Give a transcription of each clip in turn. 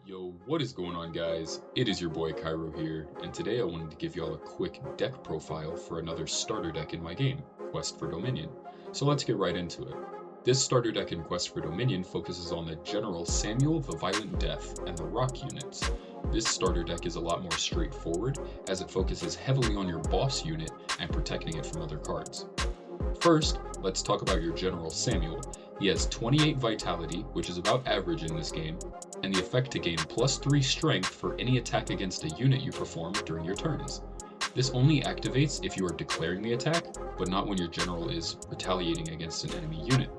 Yo, what is going on, guys? It is your boy Kirohh here, and today I wanted to give y'all a quick deck profile for another starter deck in my game, Quest for Dominion. So let's get right into it. This starter deck in Quest for Dominion focuses on the General Samuel the Violent Death and the Rock units. This starter deck is a lot more straightforward, as it focuses heavily on your boss unit and protecting it from other cards. First, let's talk about your General Samuel. He has 28 Vitality, which is about average in this game, and the effect to gain +3 Strength for any attack against a unit you perform during your turns. This only activates if you are declaring the attack, but not when your general is retaliating against an enemy unit.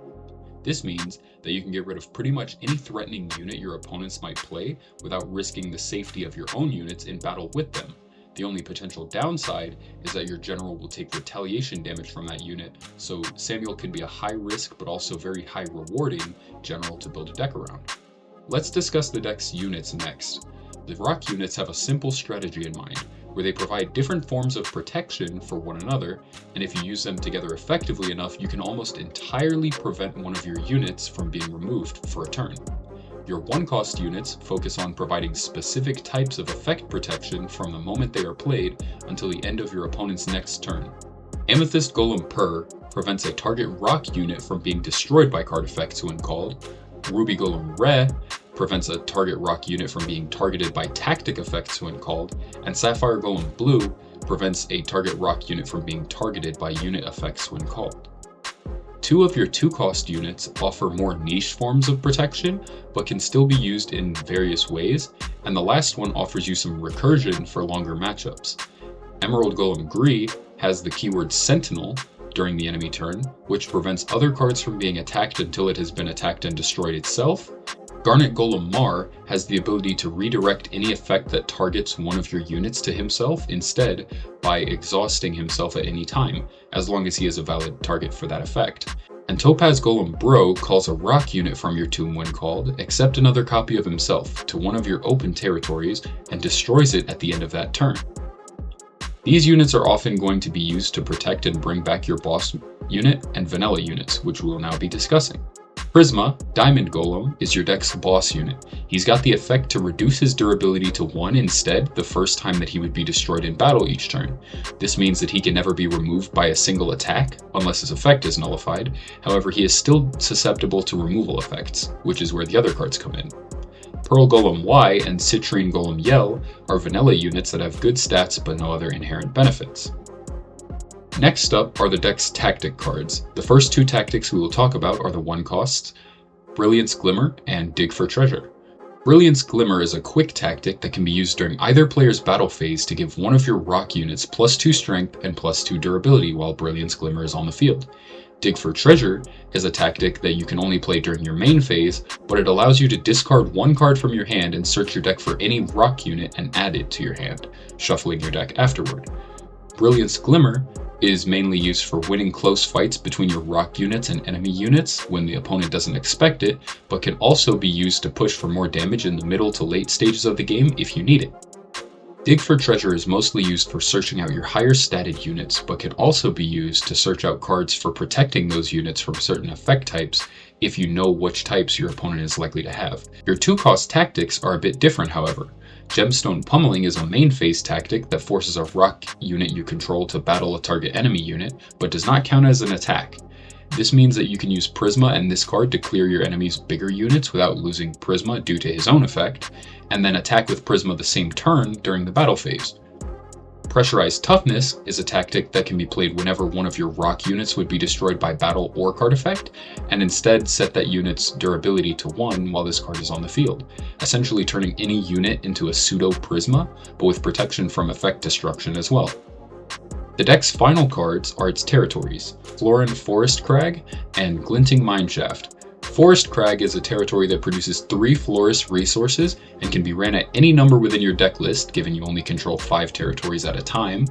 This means that you can get rid of pretty much any threatening unit your opponents might play without risking the safety of your own units in battle with them. The only potential downside is that your general will take retaliation damage from that unit, so Samuel can be a high risk but also very high rewarding general to build a deck around. Let's discuss the deck's units next. The rock units have a simple strategy in mind, where they provide different forms of protection for one another, and if you use them together effectively enough, you can almost entirely prevent one of your units from being removed for a turn. Your one-cost units focus on providing specific types of effect protection from the moment they are played until the end of your opponent's next turn. Amethyst Golem Per prevents a target rock unit from being destroyed by card effects when called. Ruby Golem Re prevents a target rock unit from being targeted by tactic effects when called, and Sapphire Golem Blue prevents a target rock unit from being targeted by unit effects when called. Two of your two-cost units offer more niche forms of protection, but can still be used in various ways, and the last one offers you some recursion for longer matchups. Emerald Golem Gree has the keyword Sentinel during the enemy turn, which prevents other cards from being attacked until it has been attacked and destroyed itself. Garnet Golem Mar has the ability to redirect any effect that targets one of your units to himself instead by exhausting himself at any time, as long as he is a valid target for that effect. And Topaz Golem Bro calls a rock unit from your tomb when called, except another copy of himself, to one of your open territories and destroys it at the end of that turn. These units are often going to be used to protect and bring back your boss unit and vanilla units, which we will now be discussing. Prisma, Diamond Golem, is your deck's boss unit. He's got the effect to reduce his durability to 1 instead the first time that he would be destroyed in battle each turn. This means that he can never be removed by a single attack, unless his effect is nullified. However, he is still susceptible to removal effects, which is where the other cards come in. Pearl Golem Y and Citrine Golem Yell are vanilla units that have good stats but no other inherent benefits. Next up are the deck's tactic cards. The first two tactics we will talk about are the one-costs, Brilliance Glimmer and Dig for Treasure. Brilliance Glimmer is a quick tactic that can be used during either player's battle phase to give one of your rock units +2 strength and +2 durability while Brilliance Glimmer is on the field. Dig for Treasure is a tactic that you can only play during your main phase, but it allows you to discard one card from your hand and search your deck for any rock unit and add it to your hand, shuffling your deck afterward. Brilliance Glimmer is mainly used for winning close fights between your rock units and enemy units when the opponent doesn't expect it, but can also be used to push for more damage in the middle to late stages of the game if you need it. Dig for Treasure is mostly used for searching out your higher statted units, but can also be used to search out cards for protecting those units from certain effect types if you know which types your opponent is likely to have. Your two-cost tactics are a bit different, however. Gemstone Pummeling is a main phase tactic that forces a rock unit you control to battle a target enemy unit, but does not count as an attack. This means that you can use Prisma and this card to clear your enemy's bigger units without losing Prisma due to his own effect, and then attack with Prisma the same turn during the battle phase. Pressurized Toughness is a tactic that can be played whenever one of your rock units would be destroyed by battle or card effect, and instead set that unit's durability to 1 while this card is on the field, essentially turning any unit into a pseudo-Prisma, but with protection from effect destruction as well. The deck's final cards are its territories, Florin Forest Crag and Glinting Mineshaft. Forest Crag is a territory that produces 3 Florist resources and can be ran at any number within your deck list, given you only control 5 territories at a time,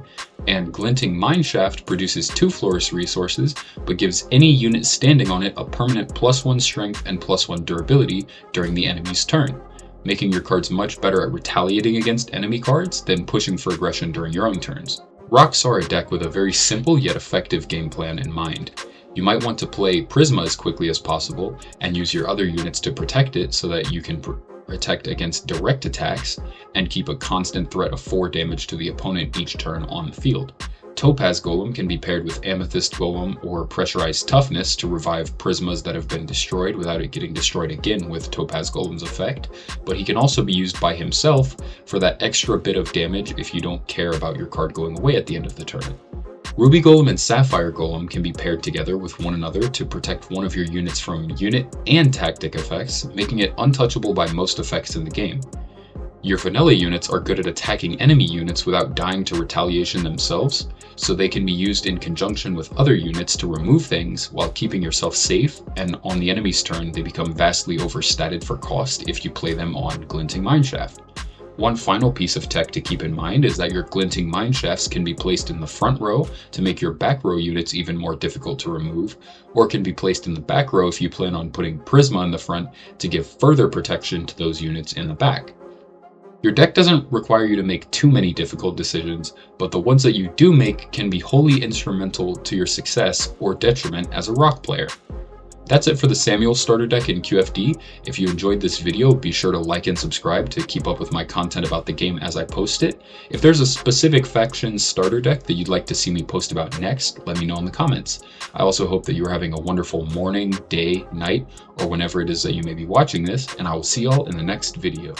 and Glinting Mineshaft produces 2 Florist resources, but gives any unit standing on it a permanent +1 strength and +1 durability during the enemy's turn, making your cards much better at retaliating against enemy cards than pushing for aggression during your own turns. Rocks are a deck with a very simple yet effective game plan in mind. You might want to play Prisma as quickly as possible and use your other units to protect it so that you can protect against direct attacks, and keep a constant threat of 4 damage to the opponent each turn on the field. Topaz Golem can be paired with Amethyst Golem or Pressurized Toughness to revive Prismas that have been destroyed without it getting destroyed again with Topaz Golem's effect, but he can also be used by himself for that extra bit of damage if you don't care about your card going away at the end of the turn. Ruby Golem and Sapphire Golem can be paired together with one another to protect one of your units from unit and tactic effects, making it untouchable by most effects in the game. Your vanilla units are good at attacking enemy units without dying to retaliation themselves, so they can be used in conjunction with other units to remove things while keeping yourself safe, and on the enemy's turn they become vastly overstated for cost if you play them on Glinting Mineshaft. One final piece of tech to keep in mind is that your Glinting Mineshafts can be placed in the front row to make your back row units even more difficult to remove, or can be placed in the back row if you plan on putting Prisma in the front to give further protection to those units in the back. Your deck doesn't require you to make too many difficult decisions, but the ones that you do make can be wholly instrumental to your success or detriment as a rock player. That's it for the Samuel starter deck in QFD. If you enjoyed this video, be sure to like and subscribe to keep up with my content about the game as I post it. If there's a specific faction starter deck that you'd like to see me post about next, let me know in the comments. I also hope that you're having a wonderful morning, day, night, or whenever it is that you may be watching this, and I will see y'all in the next video.